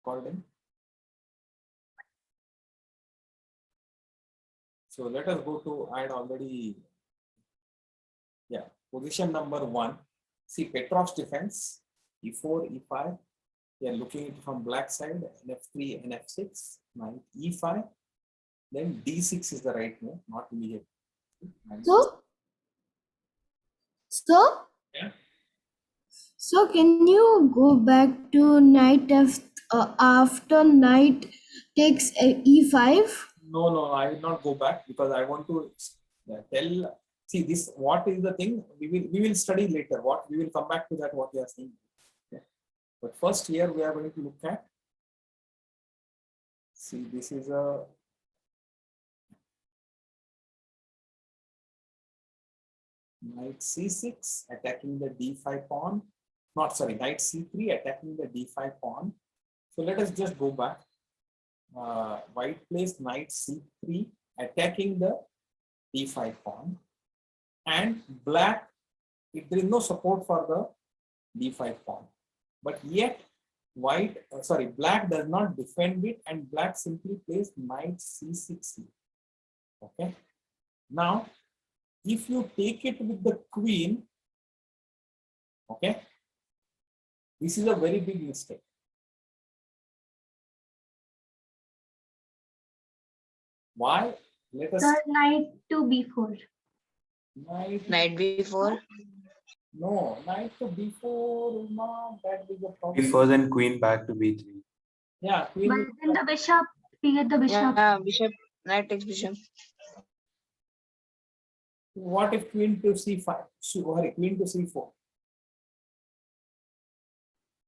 recording. So let us go to, I had already, position number 1. See Petroff's defense, E4, E5. We are looking at it from black side, F3 and F6, knight E5. Then D6 is the right move, not immediate. So, Yeah. So can you go back to knight after knight takes e5? No, I will not go back because I want to tell. See this. What is the thing? We will study later. What we will come back to that. What we are saying. Okay. But first here we are going to look at. See, this is a knight c6 attacking the d5 pawn. Not sorry, knight c3 attacking the d5 pawn. So let us just go back. White plays knight c3 attacking the d5 pawn, and black, there is no support for the d5 pawn, but yet black does not defend it, and black simply plays knight c6. Okay, now if you take it with the queen, okay, this is a very big mistake. Why? Let us. Knight to b4. Knight b4. No, knight to b4 is not that big a problem. B4, then queen back to b3. Yeah, queen. But then the bishop, we get the bishop. Yeah, bishop. Knight takes bishop. What if queen to c5? Sorry, queen to c4.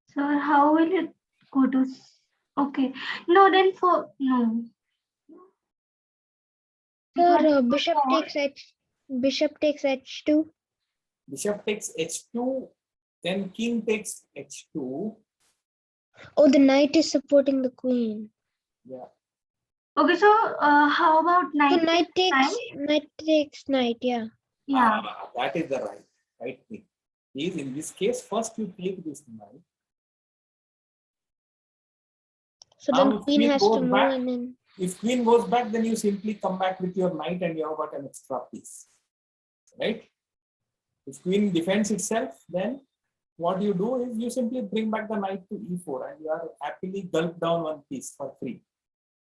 So how will it go to? Okay, no, then no. Sir, bishop takes h2. Bishop takes h2, then king takes h2. Oh, the knight is supporting the queen. Yeah. Okay, so how about So knight? knight takes knight, yeah. Yeah. That is the right thing. Is in this case, first you take this knight. So Now then queen has to move back, and then. If queen goes back, then you simply come back with your knight and you have got an extra piece. Right? If queen defends itself, then what you do is you simply bring back the knight to e4 and you are happily gulp down one piece for free.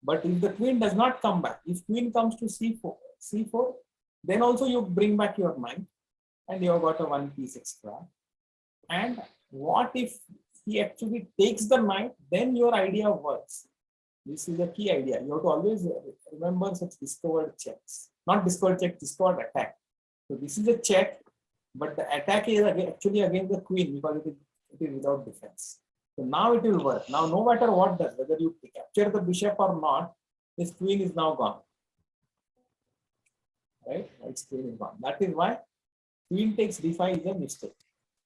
But if the queen does not come back, if queen comes to c4, then also you bring back your knight and you have got a one piece extra. And what if he actually takes the knight, then your idea works. This is a key idea. You have to always remember such discovered checks. Not discovered check, discovered attack. So this is a check, but the attack is actually against the queen because it is without defense. So now it will work. Now no matter what does, whether you capture the bishop or not, this queen is now gone. Right? Its queen is gone. That is why queen takes d5 is a mistake.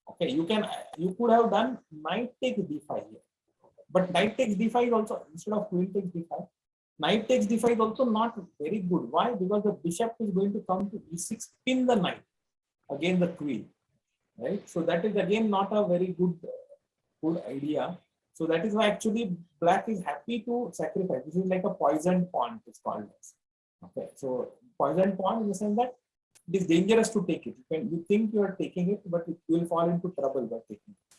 Okay, you could have done knight takes d5 here. But knight takes d5 is also, instead of queen takes d5, knight takes d5 is also not very good. Why? Because the bishop is going to come to e6, pin the knight against the queen. Right? So that is again not a very good idea. So that is why actually black is happy to sacrifice. This is like a poisoned pawn, it is called as. Okay, so poisoned pawn in the sense that it is dangerous to take it. You think you are taking it, but you will fall into trouble by taking it.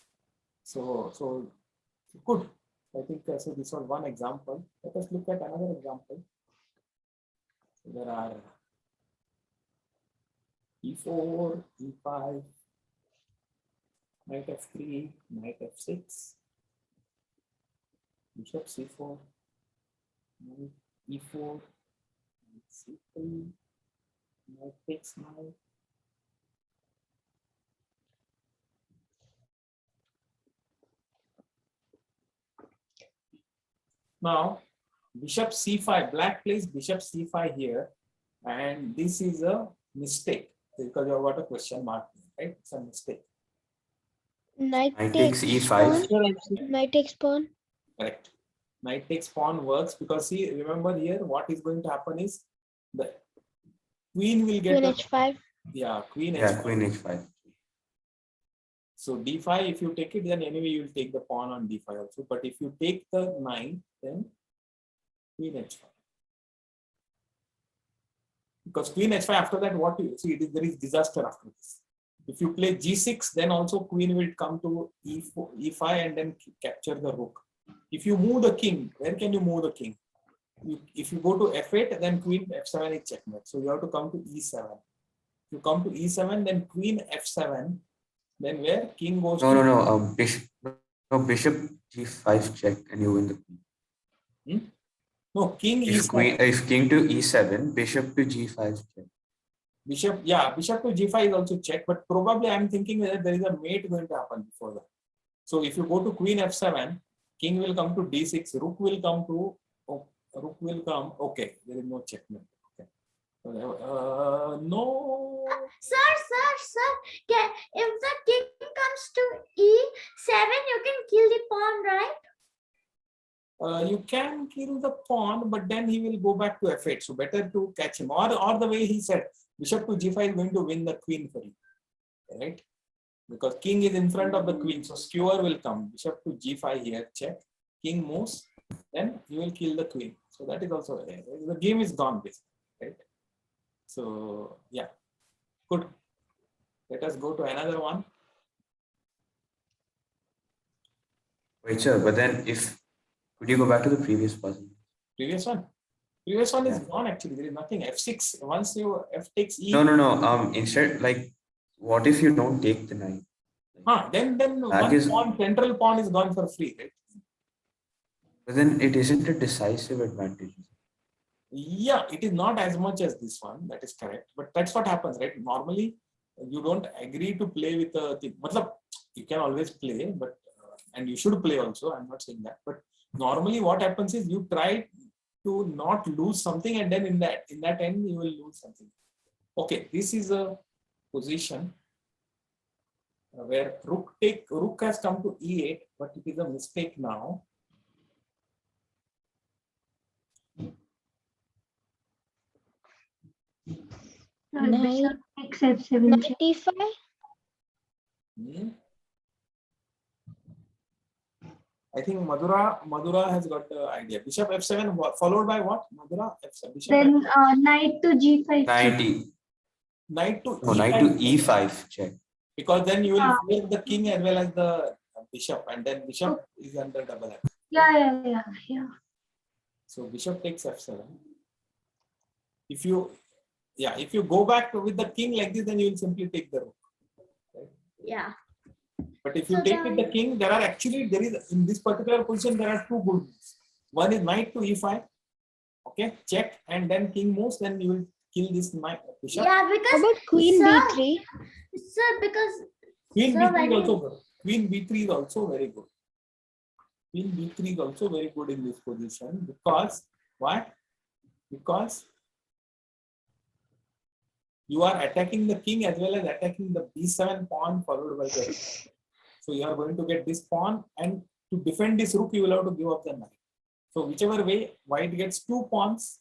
So good. I think so. This was one example. Let us look at another example. So there are e4, e5, knight f3, knight f6, bishop c4, knight e4, knight c3, knight takes knight. Now, bishop c5, black plays bishop c5 here, and this is a mistake because you have got a question mark, right? It's a mistake. Knight takes e5. pawn. Knight takes pawn. Correct. Knight takes pawn works because see, remember here, what is going to happen is the queen will get Queen h5. queen Yeah, h5. queen h5. So d5, if you take it, then anyway you will take the pawn on d5 also. But if you take the knight, then queen h5. Because queen h5, after that, what you see, there is disaster after this. If you play g6, then also queen will come to e4, e5 and then capture the rook. If you move the king, where can you move the king? If you go to f8, then queen f7 is checkmate. So you have to come to e7. If you come to e7, then queen f7, then where king goes No, to... no, no. Bishop g5 check and you win the queen. No, king If e7. if king to e7, bishop to g5 check. Bishop, yeah, bishop to g5 is also check, but probably I'm thinking that there is a mate going to happen before that. So if you go to queen f7, king will come to d6, rook will come to, okay, there is no checkmate. Okay. No. Sir, if the king comes to e7, you can kill the pawn, right? You can kill the pawn, but then he will go back to f8. So better to catch him. Or the way he said, bishop to g5 is going to win the queen for you. Right? Because king is in front of the queen. So skewer will come. Bishop to g5 here, check. King moves, then you will kill the queen. So that is also, the game is gone basically. Right? So yeah, good. Let us go to another one. Wait, sir, but then could you go back to the previous puzzle? Previous one? Previous one is Yeah. gone actually. There is nothing. F6. Once you f takes e. No. Instead, like, what if you don't take the knight? Then That one is- pawn, central pawn is gone for free, right? But then it isn't a decisive advantage. Yeah, it is not as much as this one. That is correct. But that's what happens, right? Normally, you don't agree to play with a thing. You can always play, but and you should play also. I'm not saying that. But normally, what happens is you try to not lose something, and then in that end, you will lose something. Okay, this is a position where rook has come to e8, but it is a mistake now. Bishop takes f7 check. e5. I think Madhura has got the idea. Bishop f7 followed by what? Madhura f7. Bishop Then knight to g5 check. knight to Knight to e5 check. Because then you will fear the king as well as the bishop, and then bishop is under double F. Yeah. So bishop takes f7. If you go back with the king like this, then you will simply take the rook. Right? Yeah. But if you So take with the king, there is in this particular position there are two good moves. One is knight to e5. Okay, check, and then king moves, then you will kill this knight bishop. Yeah, How because about queen sir, b3? sir, because Queen so b3 when is also you- good. Queen b3 is also very good. Queen b3 is also very good in this position because why? Because you are attacking the king as well as attacking the b7 pawn followed by the rook. So you are going to get this pawn, and to defend this rook, you will have to give up the knight. So whichever way, white gets two pawns.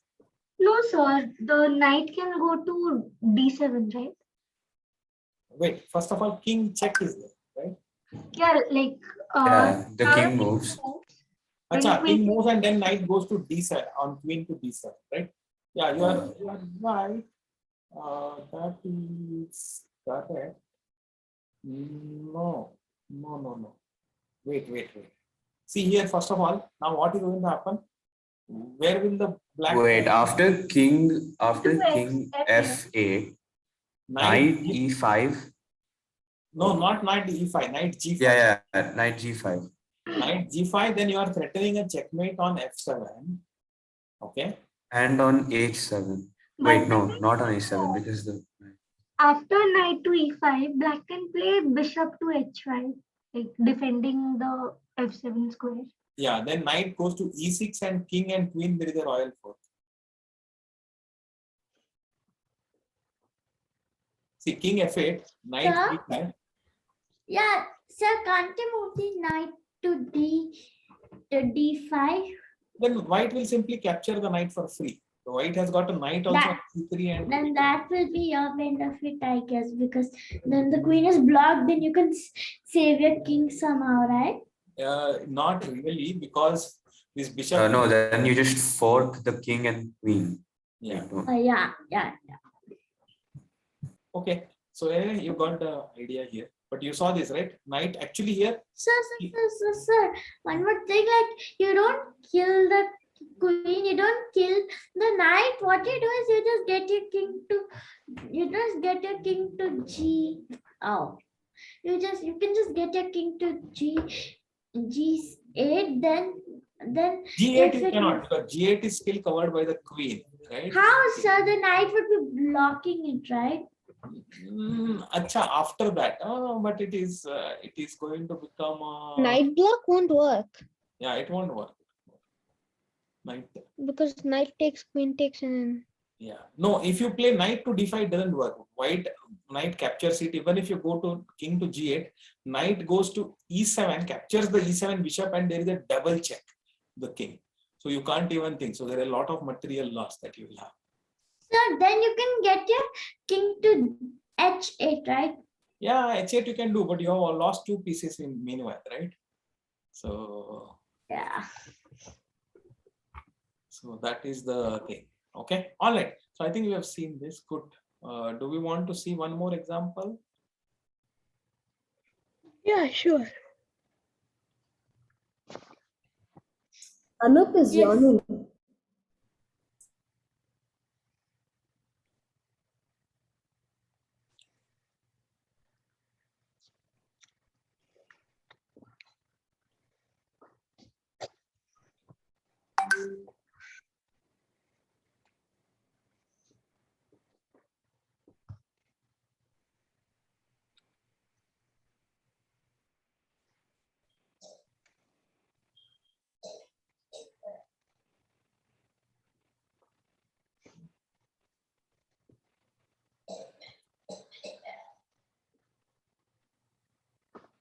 No, sir. The knight can go to d7, right? Wait, first of all, king check is there, right? Yeah, like Yeah, the now king moves. Acha, queen- king moves and then knight goes to d7 on queen to d7, right? Yeah, you are right. That is correct. No. Wait. See here, first of all, now what is going to happen? Where will the black... Wait, after king F8. f8, knight e5. No, not knight e5, knight g5. Yeah, knight g5. Knight g5, then you are threatening a checkmate on f7. Okay. And on h7. But Wait, no, not on h7 because after knight to e5, black can play bishop to h5, like defending the f7 square. Yeah, then knight goes to e6 and king and queen, there is a royal fort. See, king f8, knight Sir? e5. yeah, sir, can't you move the knight to d5? Then white will simply capture the knight for free. So white has got a knight also That- on c3 and Then that will be your benefit, I guess, because then the queen is blocked. Then you can save your king somehow, right? not really, because this bishop. No, then you just fork the king and queen. Yeah. Yeah. Okay. So anyway, you got the idea here. But you saw this, right? Knight actually here. Sir. One more thing, like you don't kill the queen, you don't kill the knight. What you do is you just get your king to G. Oh, you can just get your king to G8. Then G8 if you it- cannot, because G8 is still covered by the queen, right? how, sir? The knight would be blocking it, right? Acha, after that, but it is going to become Knight block won't work yeah, it won't work. Knight, because knight takes, queen takes, and yeah, no, if you play knight to d5, it doesn't work. White knight captures it. Even if you go to king to g8, knight goes to e7, captures the e7 bishop, and there is a double check the king. So you can't even think. So there are a lot of material loss that you will have. Sir, then you can get your king to H8, right? Yeah, h8 you can do, but you have lost 2 pieces in meanwhile, right? So Yeah. that is the thing. Okay, all right. So I think we have seen this. Good. Do we want to see one more example? yeah, sure. Anup is Yes. yawning.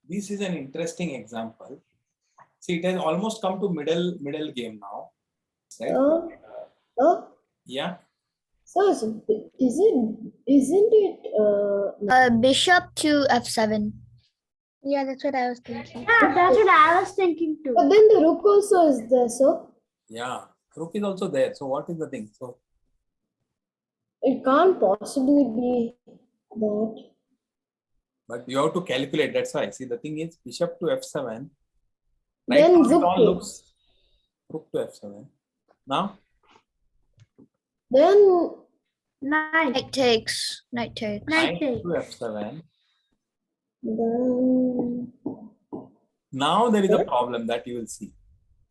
This is an interesting example. See, it has almost come to middle game now, right? Yeah. So isn't it Bishop to f7. Yeah, that's what I was thinking. Yeah, that's what I was thinking too. but then the rook also is there, so Yeah, rook is also there. So what is the thing? So it can't possibly be that. but you have to calculate. That's why. See, the thing is bishop to f7. Right Then now it rook all takes. looks rook to f7. Now Then Knight. Knight takes. Knight takes. knight Knight to f7. then Now there is a problem that you will see.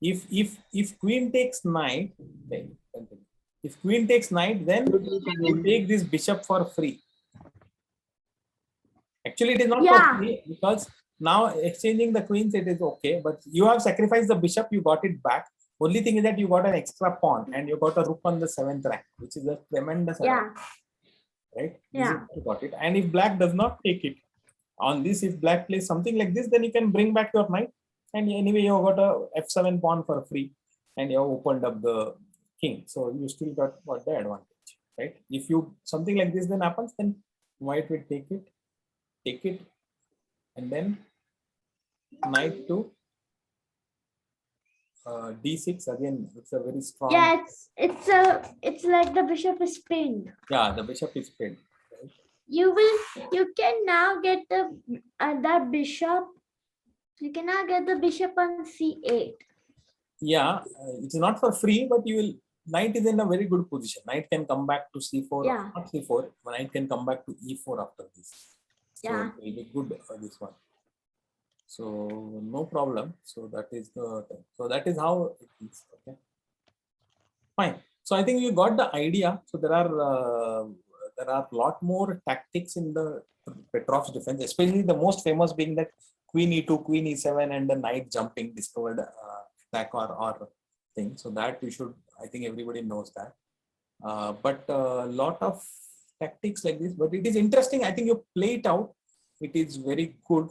If queen takes knight, then if queen takes knight, then you take this bishop for free. Actually, it is not for free, because now exchanging the queens, it is okay, but you have sacrificed the bishop, you got it back. Only thing is that you got an extra pawn and you got a rook on the 7th rank, which is a tremendous amount, right? This is what you got it. And if black does not take it on this, if black plays something like this, then you can bring back your knight, and anyway you have got a f7 pawn for free, and you have opened up the king, so you still got the advantage, right? If you something like this then happens, then white will take it, and then knight to d6 again. It's a very strong. Yeah, it's like the bishop is pinned. Yeah, the bishop is pinned. Right? You can now get the bishop. You can now get the bishop on c8. Yeah, it's not for free, but you will. Knight is in a very good position. Knight can come back to c4. Yeah. Not c4. Knight can come back to e4 after this. So Yeah. it will be good this one. So no problem. So that is the thing. So that is how it is. Okay. Fine. So I think you got the idea. So there are a lot more tactics in the Petroff's defense, especially the most famous being that queen e2, queen e7, and the knight jumping discovered attack or thing. So that you should. I think everybody knows that. But a lot of tactics like this. But it is interesting. I think you play it out. It is very good.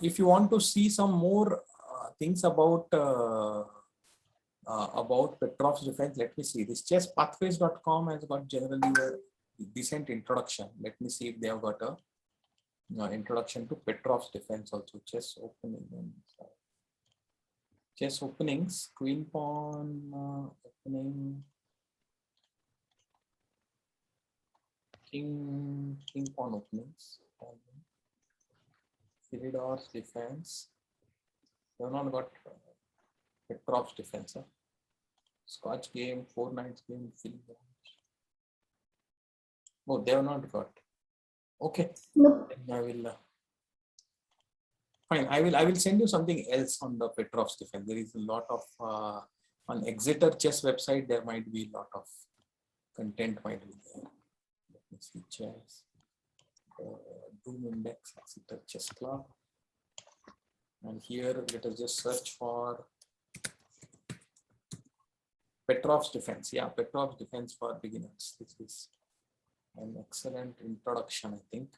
If you want to see some more things about about Petroff's defense. Let me see. This chesspathways.com has got generally a decent introduction. Let me see if they have got a introduction to Petroff's defense also. Chess openings, queen pawn opening, king pawn openings, Philidor's defense. They have not got Petroff's defense. Huh? Scotch game, 4 knights game, Philidor. Oh, they have not got. Okay. No. I will. Fine. I will send you something else on the Petroff's defense. There is a lot of on Exeter chess website. There might be a lot of content might be there. Let me see chess. Doom Index, Exeter Chess Club. And here, let us just search for Petroff's defense. Yeah, Petroff's defense for beginners. This is an excellent introduction, I think.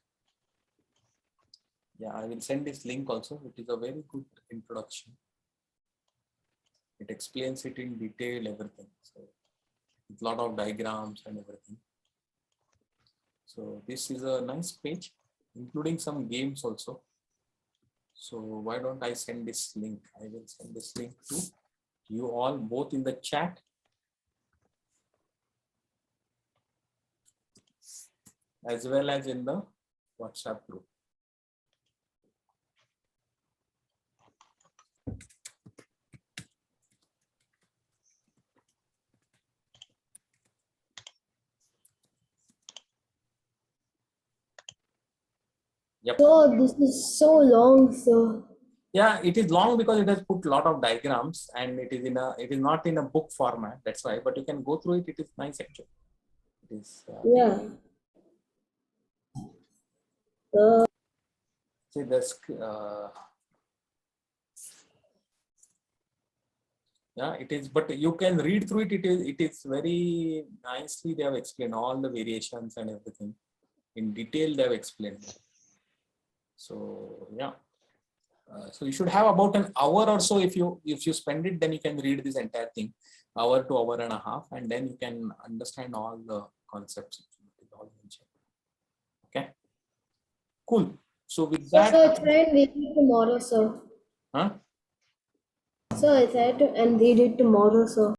Yeah, I will send this link also. It is a very good introduction. It explains it in detail, everything. So, with a lot of diagrams and everything. So, this is a nice page, including some games also. So, why don't I send this link? I will send this link to you all, both in the chat as well as in the WhatsApp group. Yep. So this is so long, sir. Yeah, it is long because it has put a lot of diagrams and it is not in a book format. That's why, but you can go through it. It is nice actually. It is. Yeah. See this. Yeah, it is, but you can read through it. It is very nicely. They have explained all the variations and everything in detail. They have explained. So yeah. So you should have about an hour or so. If you spend it, then you can read this entire thing, hour to hour and a half, and then you can understand all the concepts. Okay, cool. So with that, So I try and read it tomorrow, sir. huh? So I try to and read it tomorrow, sir.